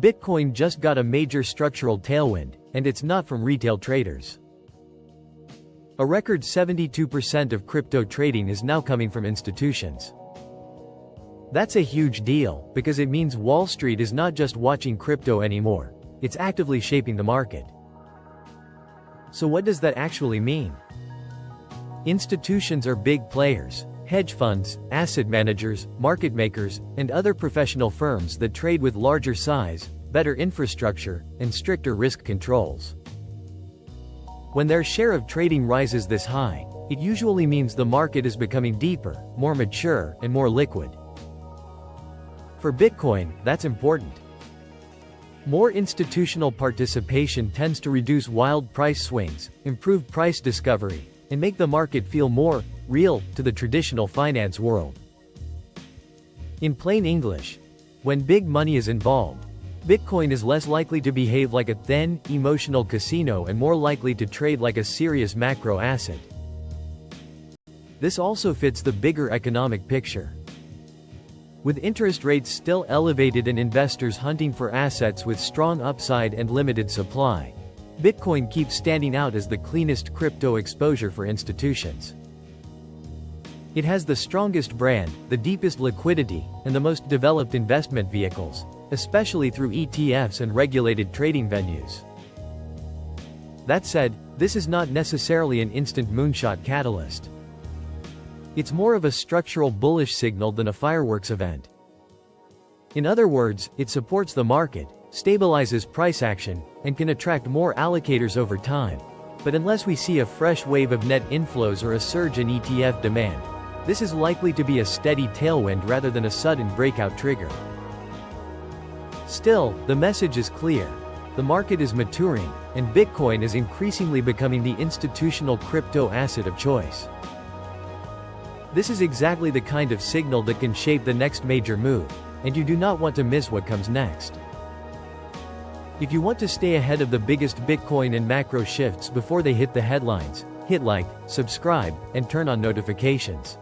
Bitcoin just got a major structural tailwind, and it's not from retail traders. A record 72% of crypto trading is now coming from institutions. That's a huge deal, because it means Wall Street is not just watching crypto anymore, it's actively shaping the market. So what does that actually mean? Institutions are big players: hedge funds, asset managers, market makers, and other professional firms that trade with larger size, better infrastructure, and stricter risk controls. When their share of trading rises this high, it usually means the market is becoming deeper, more mature, and more liquid. For Bitcoin, that's important. More institutional participation tends to reduce wild price swings, improve price discovery, and make the market feel more real to the traditional finance world. In plain English, when big money is involved, Bitcoin is less likely to behave like a thin, emotional casino and more likely to trade like a serious macro asset. This also fits the bigger economic picture. With interest rates still elevated and investors hunting for assets with strong upside and limited supply, Bitcoin keeps standing out as the cleanest crypto exposure for institutions. It has the strongest brand, the deepest liquidity, and the most developed investment vehicles, especially through ETFs and regulated trading venues. That said, this is not necessarily an instant moonshot catalyst. It's more of a structural bullish signal than a fireworks event. In other words, it supports the market, stabilizes price action, and can attract more allocators over time. But unless we see a fresh wave of net inflows or a surge in ETF demand, this is likely to be a steady tailwind rather than a sudden breakout trigger. Still, the message is clear. The market is maturing, and Bitcoin is increasingly becoming the institutional crypto asset of choice. This is exactly the kind of signal that can shape the next major move, and you do not want to miss what comes next. If you want to stay ahead of the biggest Bitcoin and macro shifts before they hit the headlines, hit like, subscribe, and turn on notifications.